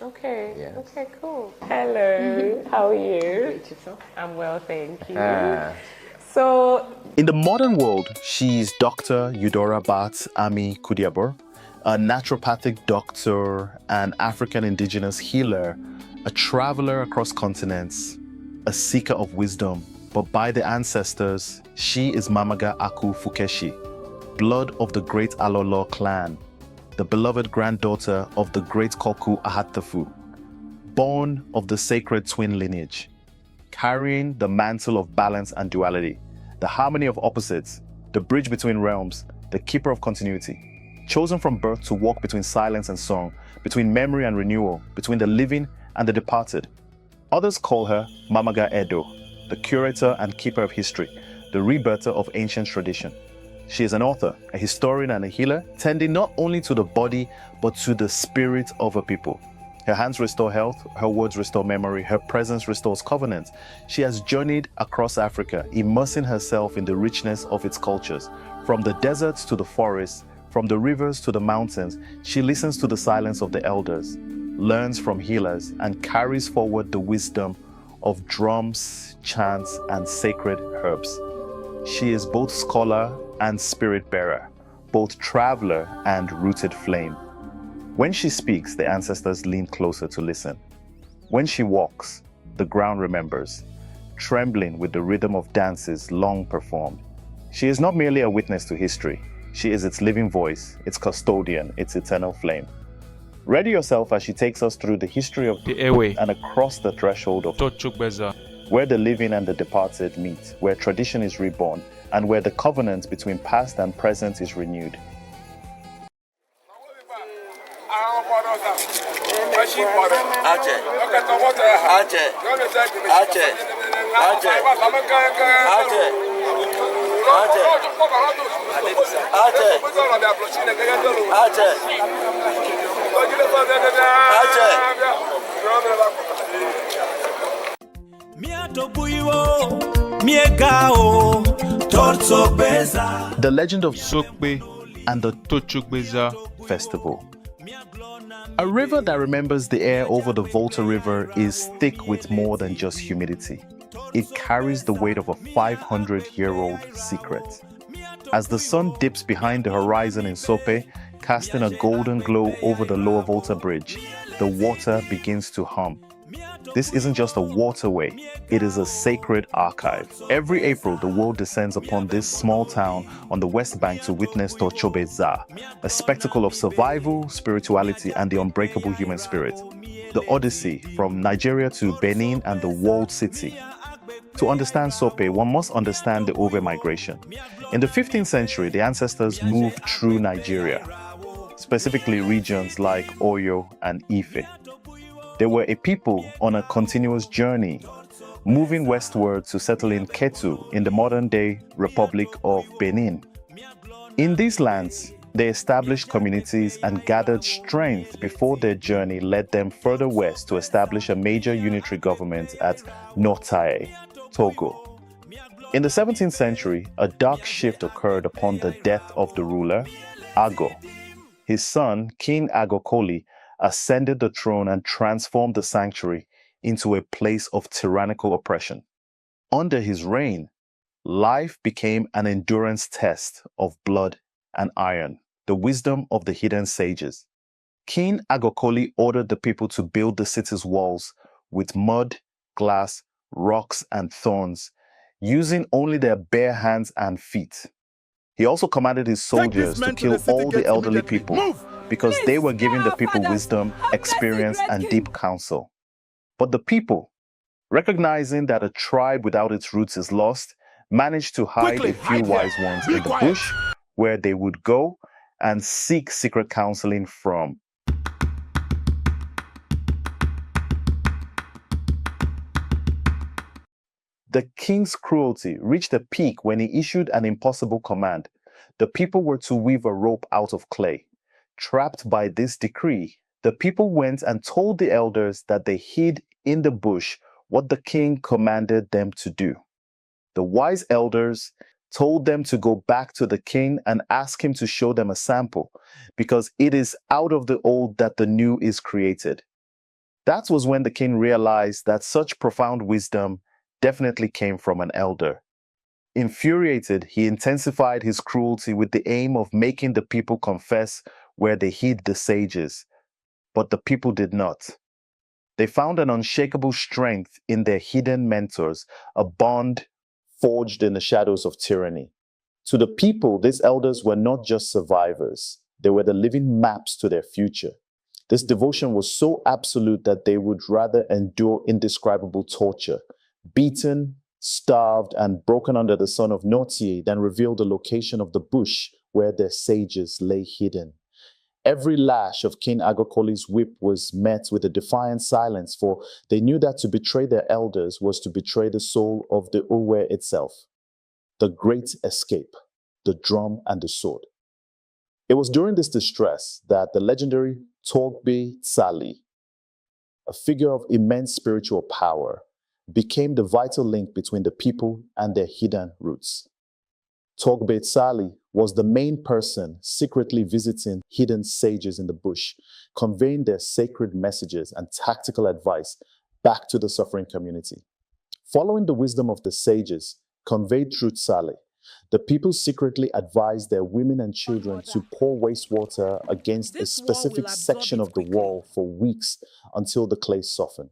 Okay. Yes. Okay, cool. Hello. How are you? Great yourself. I'm well, thank you. So, In the modern world, she's Dr. Eudora Bat Ami Kudiabor, a naturopathic doctor, an African indigenous healer, a traveler across continents, a seeker of wisdom. But by the ancestors, she is Mamaga Aku Fukeshi, blood of the great Alolo clan, the beloved granddaughter of the great Koku Ahatafu, born of the sacred twin lineage, carrying the mantle of balance and duality, the harmony of opposites, the bridge between realms, the keeper of continuity, chosen from birth to walk between silence and song, between memory and renewal, between the living and the departed. Others call her Mamaga Edo, the curator and keeper of history, the rebirther of ancient tradition. She is an author, a historian, and a healer, tending not only to the body, but to the spirit of her people. Her hands restore health, her words restore memory, her presence restores covenant. She has journeyed across Africa, immersing herself in the richness of its cultures. From the deserts to the forests, from the rivers to the mountains, she listens to the silence of the elders, learns from healers, and carries forward the wisdom of drums, chants, and sacred herbs. She is both scholar and spirit bearer, both traveler and rooted flame. When she speaks, the ancestors lean closer to listen. When she walks, the ground remembers, trembling with the rhythm of dances long performed. She is not merely a witness to history. She is its living voice, its custodian, its eternal flame. Ready yourself as she takes us through the history of The airway. and across the threshold of Tortsogbeza. where the living and the departed meet, where tradition is reborn, and where the covenant between past and present is renewed. The legend of Sokpe and the Tortsogbeza Festival. A river that remembers the air over the Volta River is thick with more than just humidity. It carries the weight of a 500-year-old secret. As the sun dips behind the horizon in Sope, casting a golden glow over the lower Volta Bridge, the water begins to hum. This isn't just a waterway, it is a sacred archive. Every April, the world descends upon this small town on the west bank to witness Tortsogbeza, a spectacle of survival, spirituality, and the unbreakable human spirit. The Odyssey from Nigeria to Benin and the walled city. To understand Sope, one must understand the Ove migration. In the 15th century, the ancestors moved through Nigeria, specifically regions like Oyo and Ife. They were a people on a continuous journey, moving westward to settle in Ketu in the modern-day Republic of Benin. In these lands, they established communities and gathered strength before their journey led them further west to establish a major unitary government at Notae, Togo. In the 17th century, a dark shift occurred upon the death of the ruler, Ago. His son, King Agokoli, ascended the throne and transformed the sanctuary into a place of tyrannical oppression. Under his reign, life became an endurance test of blood and iron, the wisdom of the hidden sages. King Agokoli ordered the people to build the city's walls with mud, glass, rocks, and thorns, using only their bare hands and feet. He also commanded his soldiers to kill all the elderly people because they were giving the people wisdom, experience, and deep counsel. But the people, recognizing that a tribe without its roots is lost, managed to hide a few wise ones in the bush where they would go and seek secret counseling from. The king's cruelty reached a peak when he issued an impossible command. The people were to weave a rope out of clay. Trapped by this decree, the people went and told the elders that they hid in the bush what the king commanded them to do. The wise elders told them to go back to the king and ask him to show them a sample, because it is out of the old that the new is created. That was when the king realized that such profound wisdom definitely came from an elder. Infuriated, he intensified his cruelty with the aim of making the people confess where they hid the sages. But the people did not. They found an unshakable strength in their hidden mentors, a bond forged in the shadows of tyranny. To the people, these elders were not just survivors. They were the living maps to their future. This devotion was so absolute that they would rather endure indescribable torture, beaten, starved, and broken under the sun of Nortie than reveal the location of the bush where their sages lay hidden. Every lash of King Agokoli's whip was met with a defiant silence, for they knew that to betray their elders was to betray the soul of the Uwe itself. The great escape, the drum and the sword. It was during this distress that the legendary Tortsogbeza, a figure of immense spiritual power, became the vital link between the people and their hidden roots. Tortsogbeza was the main person secretly visiting hidden sages in the bush, conveying their sacred messages and tactical advice back to the suffering community. Following the wisdom of the sages conveyed through Tsali, the people secretly advised their women and children to pour wastewater against a specific section of the wall for weeks until the clay softened.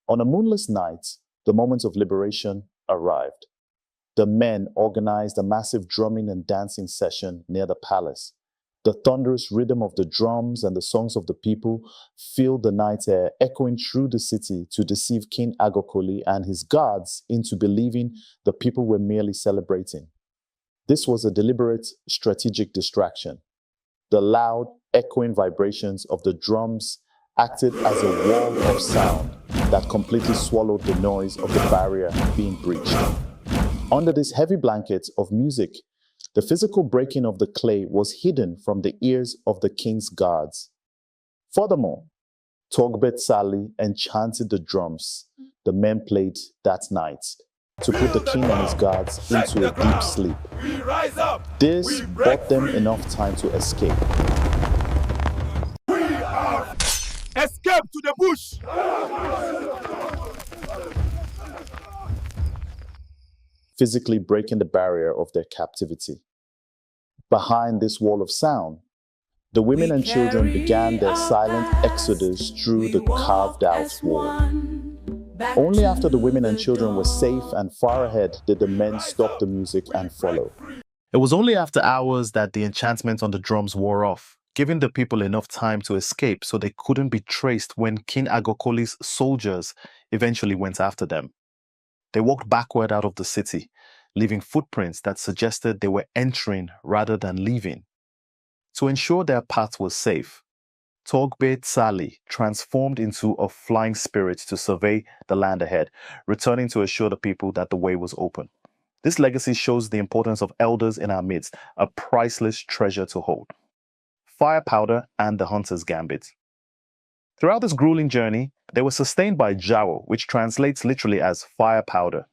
On a moonless night, the moment of liberation arrived. The men organized a massive drumming and dancing session near the palace. The thunderous rhythm of the drums and the songs of the people filled the night air, echoing through the city to deceive King Agokoli and his guards into believing the people were merely celebrating. This was a deliberate, strategic distraction. The loud, echoing vibrations of the drums acted as a wall of sound that completely swallowed the noise of the barrier being breached. Under this heavy blanket of music, the physical breaking of the clay was hidden from the ears of the king's guards. Furthermore, Tortsogbeza enchanted the drums the men played that night to put the king and his guards into a deep sleep. This bought them enough time to escape. Escape to the bush! Physically breaking the barrier of their captivity. Behind this wall of sound, the women and children began their silent exodus through the carved-out wall. Only after the women and children were safe and far ahead did the men stop the music and follow. It was only after hours that the enchantment on the drums wore off, giving the people enough time to escape so they couldn't be traced when King Agokoli's soldiers eventually went after them. They walked backward out of the city, leaving footprints that suggested they were entering rather than leaving. To ensure their path was safe, Tortsogbeza transformed into a flying spirit to survey the land ahead, returning to assure the people that the way was open. This legacy shows the importance of elders in our midst, a priceless treasure to hold. Fire powder and the hunter's gambit. Throughout this grueling journey, they were sustained by Jawo, which translates literally as fire powder.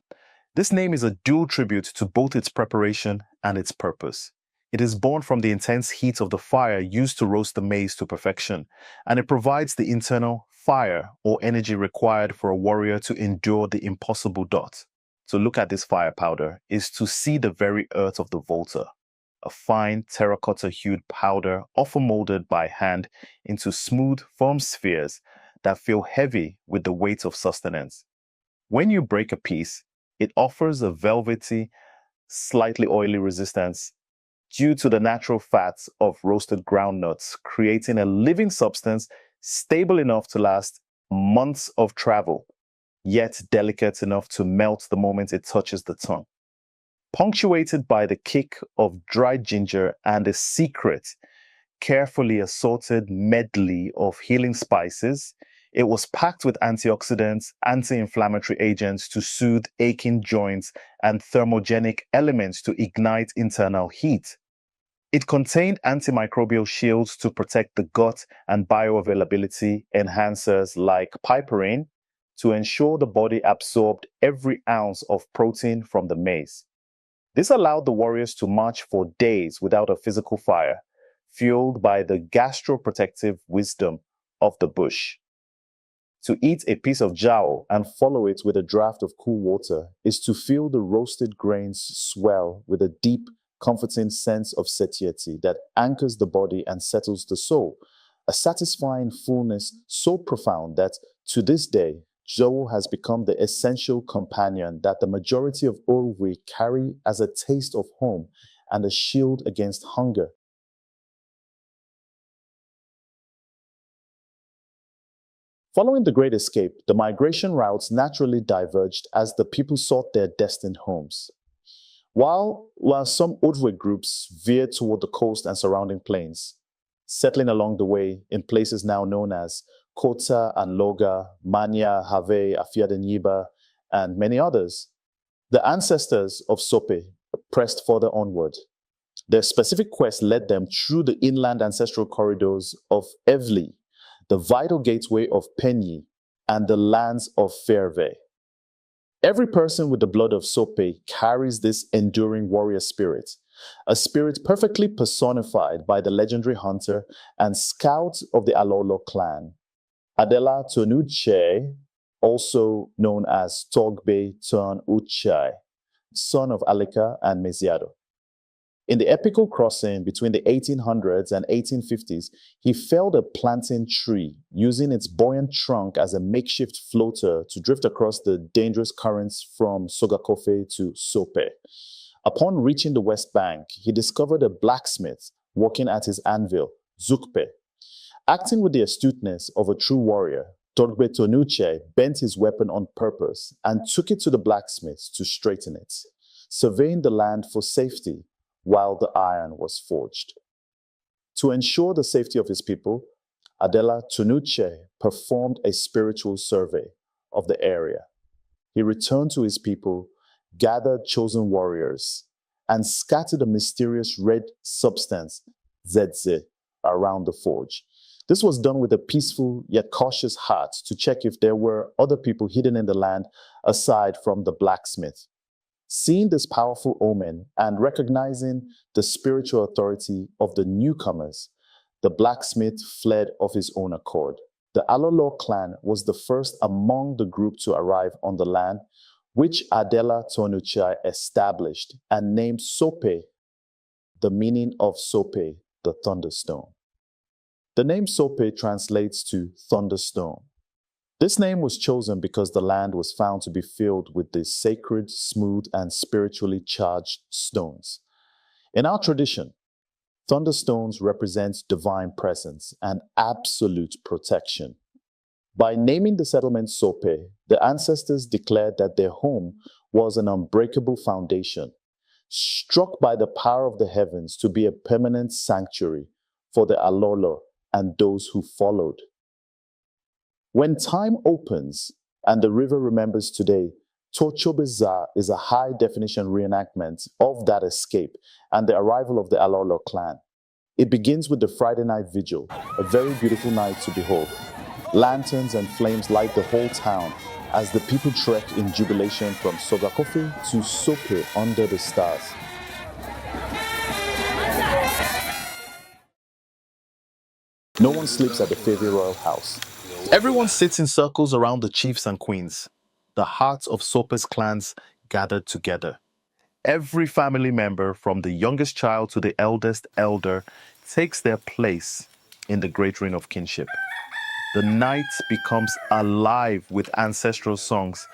This name is a dual tribute to both its preparation and its purpose. It is born from the intense heat of the fire used to roast the maize to perfection, and it provides the internal fire or energy required for a warrior to endure the impossible dot. To look at this fire powder is to see the very earth of the volta, a fine terracotta-hued powder often molded by hand into smooth, firm spheres that feel heavy with the weight of sustenance. When you break a piece, it offers a velvety, slightly oily resistance due to the natural fats of roasted groundnuts, creating a living substance stable enough to last months of travel, yet delicate enough to melt the moment it touches the tongue. Punctuated by the kick of dried ginger and a secret, carefully assorted medley of healing spices, it was packed with antioxidants, anti-inflammatory agents to soothe aching joints, and thermogenic elements to ignite internal heat. It contained antimicrobial shields to protect the gut and bioavailability enhancers like piperine to ensure the body absorbed every ounce of protein from the maize. This allowed the warriors to march for days without a physical fire, fueled by the gastroprotective wisdom of the bush. To eat a piece of jao and follow it with a draught of cool water is to feel the roasted grains swell with a deep, comforting sense of satiety that anchors the body and settles the soul, a satisfying fullness so profound that to this day, jao has become the essential companion that the majority of Orwe carry as a taste of home and a shield against hunger. Following the Great Escape, the migration routes naturally diverged as the people sought their destined homes. While some Odwe groups veered toward the coast and surrounding plains, settling along the way in places now known as Kota and Loga, Manya, Have, Afiadenyiba, and many others, the ancestors of Sope pressed further onward. Their specific quest led them through the inland ancestral corridors of Evli, the vital gateway of Penyi, and the lands of Fairve. Every person with the blood of Sope carries this enduring warrior spirit, a spirit perfectly personified by the legendary hunter and scout of the Alolo clan, Adela Tonuche, also known as Togbe Ton Uchai, son of Alika and Mesiado. In the epical crossing between the 1800s and 1850s, he felled a plantain tree, using its buoyant trunk as a makeshift floater to drift across the dangerous currents from Sogakofe to Sope. Upon reaching the west bank, he discovered a blacksmith working at his anvil, Zukpe. Acting with the astuteness of a true warrior, Torbe Tonuche bent his weapon on purpose and took it to the blacksmith to straighten it, surveying the land for safety while the iron was forged. To ensure the safety of his people, Adela Tonuche performed a spiritual survey of the area. He returned to his people, gathered chosen warriors, and scattered a mysterious red substance, Zedze, around the forge. This was done with a peaceful yet cautious heart to check if there were other people hidden in the land aside from the blacksmith. Seeing this powerful omen and recognizing the spiritual authority of the newcomers, the blacksmith fled of his own accord. The Alolo clan was the first among the group to arrive on the land, which Adela Tonuchai established and named Sope, the meaning of Sope, the thunderstone. The name Sope translates to thunderstone. This name was chosen because the land was found to be filled with these sacred, smooth, and spiritually charged stones. In our tradition, thunderstones represent divine presence and absolute protection. By naming the settlement Sope, the ancestors declared that their home was an unbreakable foundation, struck by the power of the heavens to be a permanent sanctuary for the Alolo and those who followed. When time opens and the river remembers today, Tortsogbeza is a high-definition reenactment of that escape and the arrival of the Alolo clan. It begins with the Friday night vigil, a very beautiful night to behold. Lanterns and flames light the whole town as the people trek in jubilation from Sogakofe to Sope under the stars. No one sleeps at the Favre Royal House. Everyone sits in circles around the chiefs and queens. The hearts of Sope's clans gathered together. Every family member, from the youngest child to the eldest elder, takes their place in the great ring of kinship. The night becomes alive with ancestral songs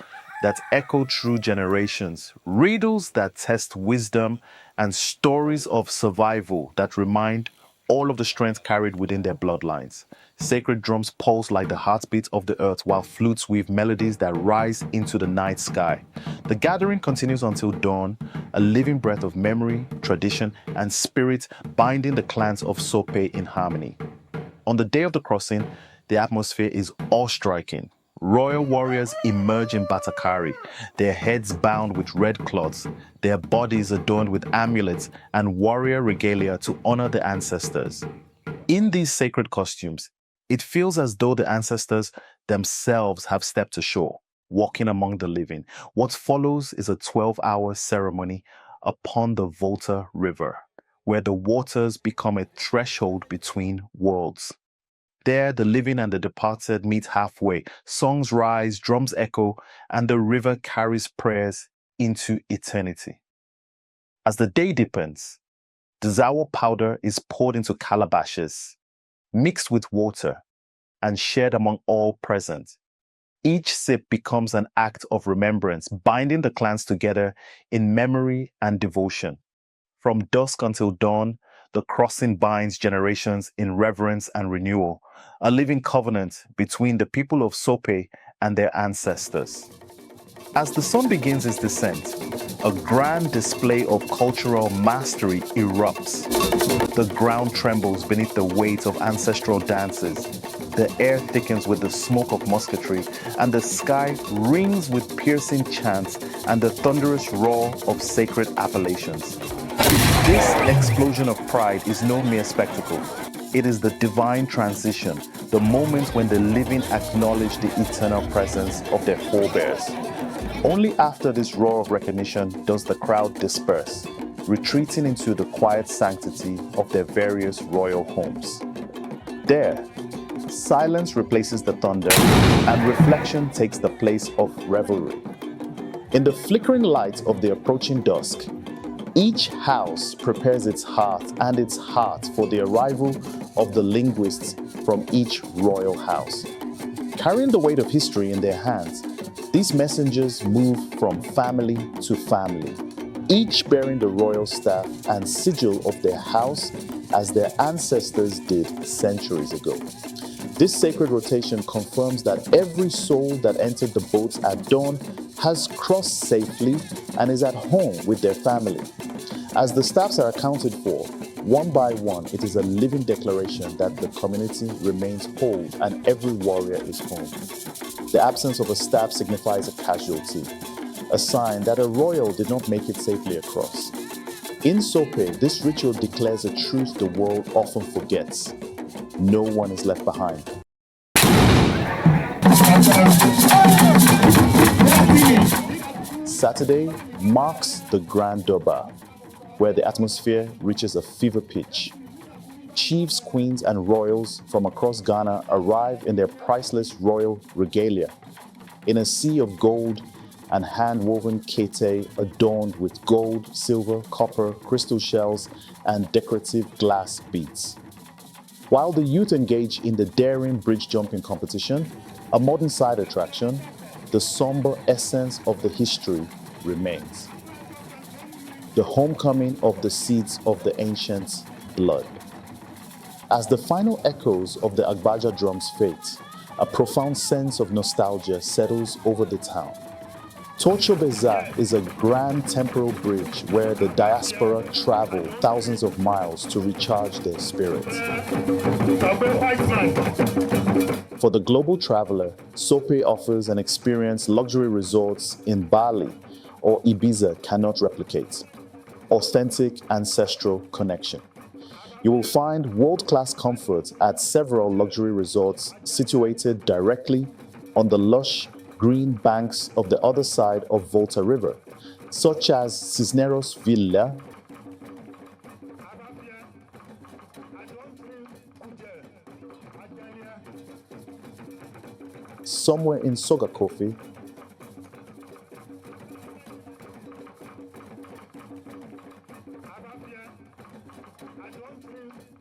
that echo through generations, riddles that test wisdom, and stories of survival that remind all of the strength carried within their bloodlines. Sacred drums pulse like the heartbeat of the earth, while flutes weave melodies that rise into the night sky. The gathering continues until dawn, a living breath of memory, tradition, and spirit binding the clans of Sope in harmony. On the day of the crossing, the atmosphere is awe-striking. Royal warriors emerge in Batakari, their heads bound with red cloths, their bodies adorned with amulets and warrior regalia to honor the ancestors. In these sacred costumes, it feels as though the ancestors themselves have stepped ashore, walking among the living. What follows is a 12-hour ceremony upon the Volta River, where the waters become a threshold between worlds. There, the living and the departed meet halfway. Songs rise, drums echo, and the river carries prayers into eternity. As the day deepens, the zawo powder is poured into calabashes, mixed with water, and shared among all present. Each sip becomes an act of remembrance, binding the clans together in memory and devotion. From dusk until dawn, the crossing binds generations in reverence and renewal, a living covenant between the people of Sope and their ancestors. As the sun begins its descent, a grand display of cultural mastery erupts. The ground trembles beneath the weight of ancestral dances. The air thickens with the smoke of musketry, and the sky rings with piercing chants and the thunderous roar of sacred appellations. This explosion of pride is no mere spectacle. It is the divine transition, the moment when the living acknowledge the eternal presence of their forebears. Only after this roar of recognition does the crowd disperse, retreating into the quiet sanctity of their various royal homes. There, silence replaces the thunder, and reflection takes the place of revelry. In the flickering light of the approaching dusk, each house prepares its hearth and its heart for the arrival of the linguists from each royal house. Carrying the weight of history in their hands, these messengers move from family to family, each bearing the royal staff and sigil of their house as their ancestors did centuries ago. This sacred rotation confirms that every soul that entered the boats at dawn has crossed safely and is at home with their family. As the staffs are accounted for, one by one, it is a living declaration that the community remains whole and every warrior is home. The absence of a staff signifies a casualty, a sign that a royal did not make it safely across. In Sope, this ritual declares a truth the world often forgets. No one is left behind. Saturday marks the Grand Durbar, where the atmosphere reaches a fever pitch. Chiefs, queens, and royals from across Ghana arrive in their priceless royal regalia, in a sea of gold and hand-woven kete adorned with gold, silver, copper, crystal shells, and decorative glass beads. While the youth engage in the daring bridge jumping competition, a modern side attraction, the somber essence of the history remains. The homecoming of the seeds of the ancient blood. As the final echoes of the Agbaja drums fade, a profound sense of nostalgia settles over the town. Tortsogbeza is a grand temporal bridge where the diaspora travel thousands of miles to recharge their spirits. For the global traveler, Sope offers an experience luxury resorts in Bali or Ibiza cannot replicate. Authentic ancestral connection. You will find world-class comfort at several luxury resorts situated directly on the lush green banks of the other side of Volta River, such as Cisneros Villa, somewhere in Sogakofe,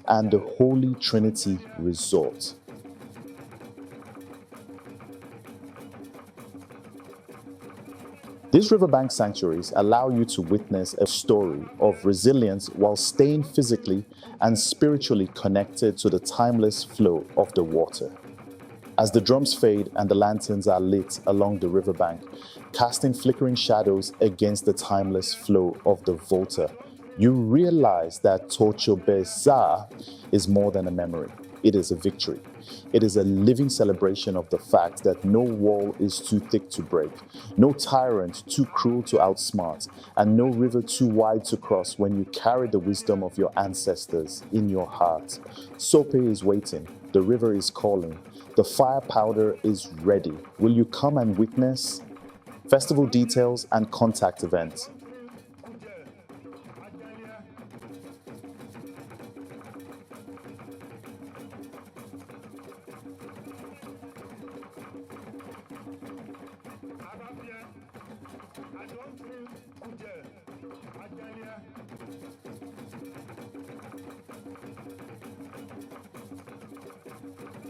and the Holy Trinity Resort. These riverbank sanctuaries allow you to witness a story of resilience while staying physically and spiritually connected to the timeless flow of the water. As the drums fade and the lanterns are lit along the riverbank, casting flickering shadows against the timeless flow of the Volta, you realize that Tortsogbeza is more than a memory. It is a victory. It is a living celebration of the fact that no wall is too thick to break, no tyrant too cruel to outsmart, and no river too wide to cross when you carry the wisdom of your ancestors in your heart. Sope is waiting. The river is calling. The fire powder is ready. Will you come and witness? Festival details and contact events.